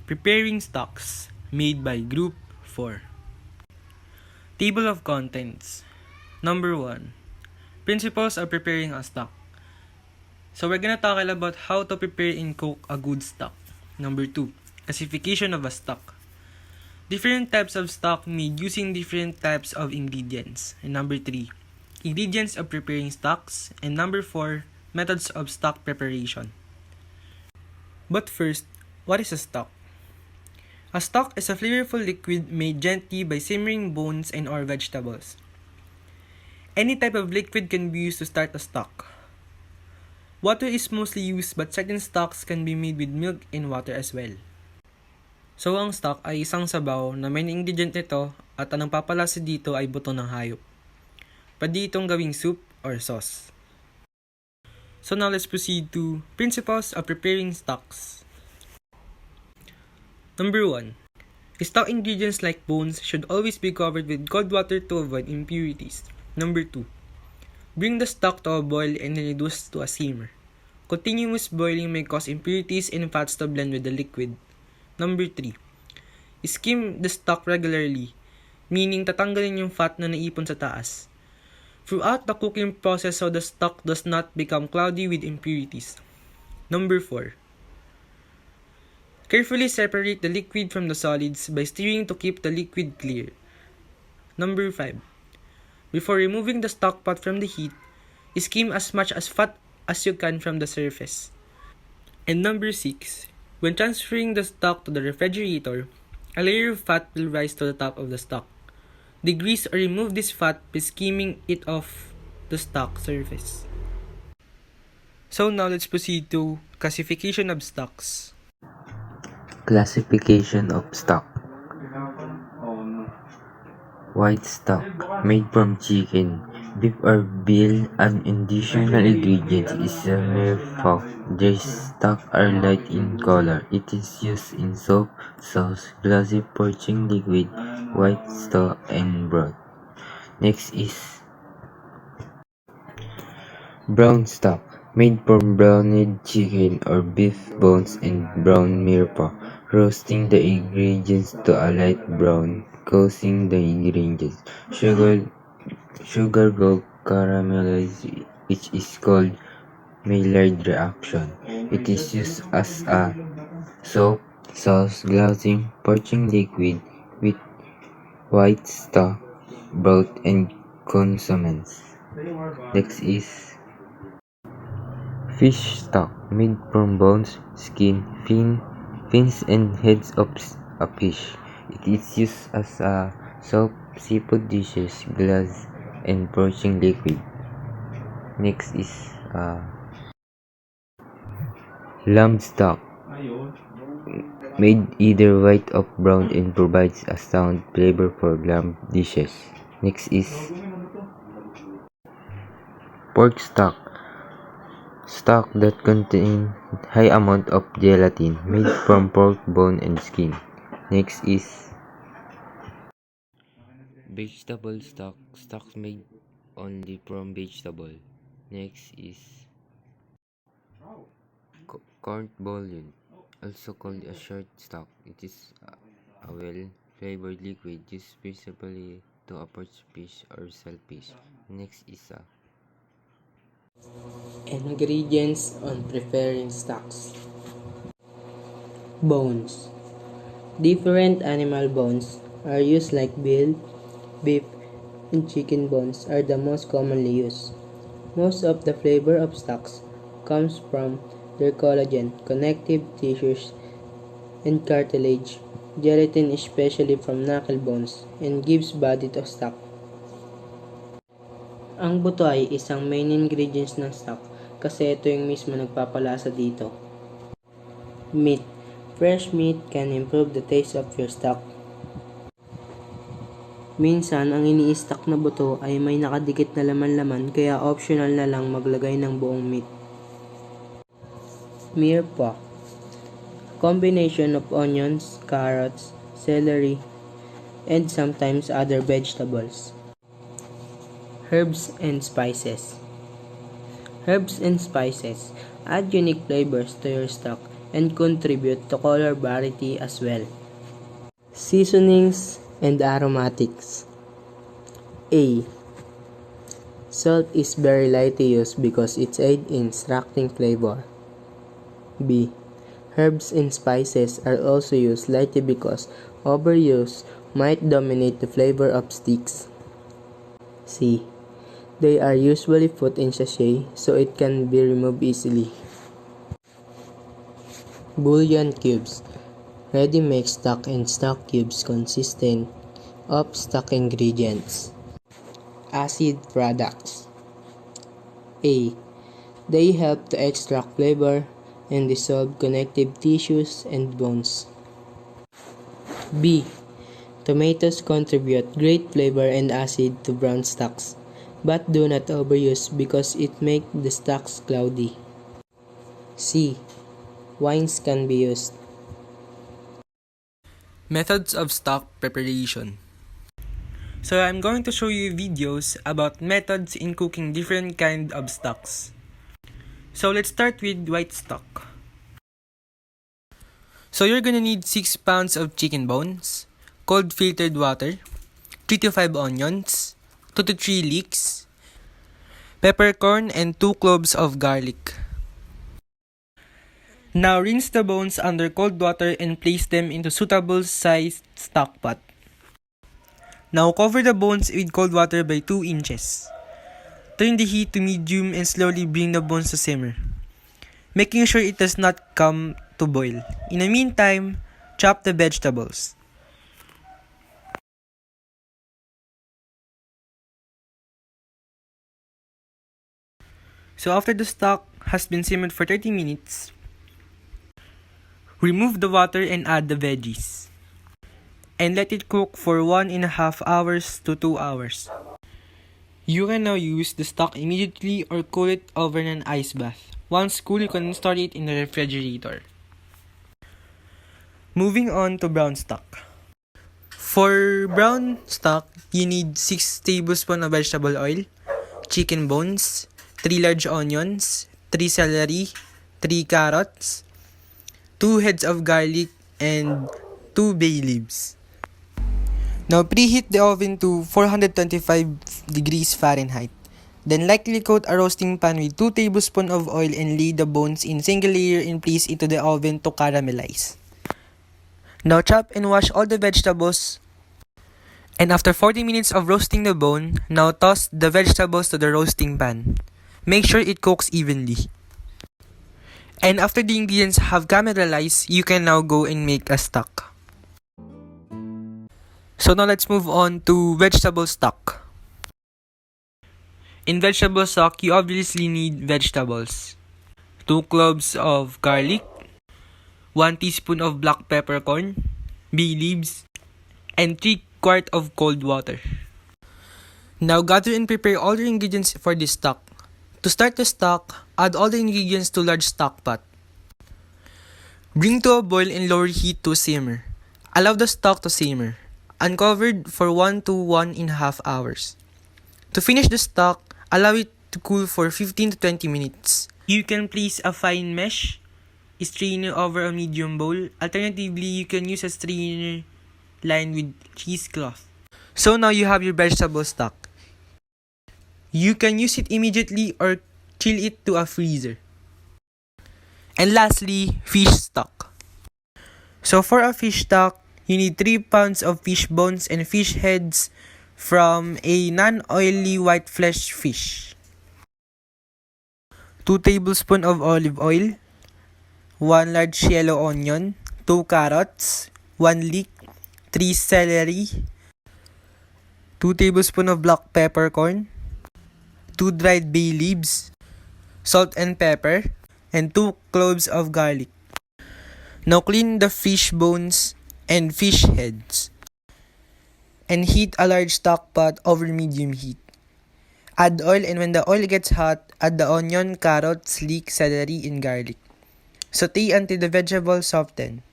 Preparing stocks made by Group 4. Table of Contents. Number 1. Principles of preparing a stock. So we're gonna talk about how to prepare and cook a good stock. Number 2. Classification of a stock. Different types of stock made using different types of ingredients. And number 3. Ingredients of preparing stocks. And number 4. Methods of stock preparation. But first, what is a stock? A stock is a flavorful liquid made gently by simmering bones and or vegetables. Any type of liquid can be used to start a stock. Water is mostly used but certain stocks can be made with milk and water as well. So ang stock ay isang sabaw na may ingredient nito at ang papalasa dito ay buto ng hayop. Pwede itong gawing soup or sauce. So now let's proceed to principles of preparing stocks. Number 1. Stock ingredients like bones should always be covered with cold water to avoid impurities. Number 2. Bring the stock to a boil and then reduce to a simmer. Continuous boiling may cause impurities and fats to blend with the liquid. Number 3. Skim the stock regularly, meaning tatanggalin yung fat na naipon sa taas. Throughout the cooking process so the stock does not become cloudy with impurities. Number 4. Carefully separate the liquid from the solids by stirring to keep the liquid clear. Number 5. Before removing the stock pot from the heat, skim as much as fat as you can from the surface. And number 6. When transferring the stock to the refrigerator, a layer of fat will rise to the top of the stock. Degrease or remove this fat by skimming it off the stock surface. So now let's proceed to classification of stocks. Classification of stock. White stock, made from chicken, beef or veal. An additional ingredient is a mere fat. These stock are light in color. It is used in soup, sauce, glassy poaching liquid, white stock, and broth. Next is brown stock, made from browned chicken or beef bones and brown mirepoix. Roasting the ingredients to a light brown, causing the ingredients sugar go caramelize, which is called Maillard reaction. It is used as a soap, sauce, glazing, poaching liquid with white stock, broth, and consommes. Next is fish stock, made from bones, skin, fins, and heads of a fish. It is used as a soap, seafood dishes, glaze, and poaching liquid. Next is lamb stock, made either white or brown and provides a sound flavor for lamb dishes. Next is pork stock, stock that contain high amount of gelatin, made from pork bone and skin. Next is vegetable stock, stocks made only from vegetable. Next is corn bouillon, also called a short stock. It is a well-flavored liquid used principally to approach fish or shellfish. Next is Ingredients on preparing stocks. Bones. Different animal bones are used like veal, beef, and chicken bones are the most commonly used. Most of the flavor of stocks comes from their collagen, connective tissues, and cartilage. Gelatin especially from knuckle bones and gives body to stock. Ang buto ay isang main ingredients ng stock kasi ito yung mismo nagpapalasa dito. Meat. Fresh meat can improve the taste of your stock. Minsan, ang ini-stock na buto ay may nakadikit na laman-laman kaya optional na lang maglagay ng buong meat. Mirepoix. Combination of onions, carrots, celery, and sometimes other vegetables. Herbs and spices. Herbs and spices add unique flavors to your stock and contribute to color variety as well. Seasonings and aromatics. A. Salt is very light to use because it aids in extracting flavor. B. Herbs and spices are also used lightly because overuse might dominate the flavor of sticks. C. They are usually put in sachet so it can be removed easily. Bouillon cubes. Ready-made stock and stock cubes consistent of stock ingredients. Acid products. A. They help to extract flavor and dissolve connective tissues and bones. B. Tomatoes contribute great flavor and acid to brown stocks, but do not overuse because it makes the stocks cloudy. C. Wines can be used. Methods of stock preparation. So I'm going to show you videos about methods in cooking different kind of stocks. So let's start with white stock. So you're gonna need 6 pounds of chicken bones, cold filtered water, 3 to 5 onions, 2 to 3 leeks, peppercorn, and 2 cloves of garlic. Now rinse the bones under cold water and place them into suitable sized stock pot. Now cover the bones with cold water by 2 inches. Turn the heat to medium and slowly bring the bones to simmer, making sure it does not come to boil. In the meantime, chop the vegetables. So after the stock has been simmered for 30 minutes, remove the water and add the veggies. And let it cook for 1.5 hours to 2 hours. You can now use the stock immediately or cool it over in an ice bath. Once cool, you can store it in the refrigerator. Moving on to brown stock. For brown stock, you need 6 tablespoons of vegetable oil, chicken bones, 3 large onions, 3 celery, 3 carrots, 2 heads of garlic, and 2 bay leaves. Now preheat the oven to 425 degrees Fahrenheit. Then lightly coat a roasting pan with 2 tablespoons of oil and lay the bones in single layer and place into the oven to caramelize. Now chop and wash all the vegetables. And after 40 minutes of roasting the bone, now toss the vegetables to the roasting pan. Make sure it cooks evenly. And after the ingredients have caramelized, you can now go and make a stock. So now let's move on to vegetable stock. In vegetable stock, you obviously need vegetables. 2 cloves of garlic, 1 teaspoon of black peppercorn, bay leaves, and 3 quarts of cold water. Now gather and prepare all the ingredients for this stock. To start the stock, add all the ingredients to large stock pot. Bring to a boil and lower heat to simmer. Allow the stock to simmer, uncovered for 1 to 1.5 hours. To finish the stock, allow it to cool for 15 to 20 minutes. You can place a fine mesh strainer over a medium bowl. Alternatively, you can use a strainer lined with cheesecloth. So now you have your vegetable stock. You can use it immediately or chill it to a freezer. And lastly, fish stock. So for a fish stock, you need 3 pounds of fish bones and fish heads from a non-oily white flesh fish. 2 tablespoons of olive oil, 1 large yellow onion, 2 carrots, 1 leek, 3 celery, 2 tablespoons of black peppercorn, 2 dried bay leaves, salt and pepper, and 2 cloves of garlic. Now clean the fish bones and fish heads and heat a large stock pot over medium heat. Add oil, and when the oil gets hot, add the onion, carrots, leek, celery, and garlic. Saute until the vegetables soften,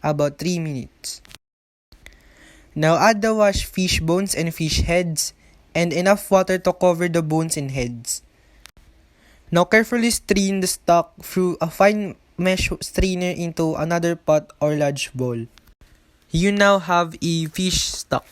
about 3 minutes. Now add the washed fish bones and fish heads and enough water to cover the bones and heads. Now carefully strain the stock through a fine mesh strainer into another pot or large bowl. You now have a fish stock.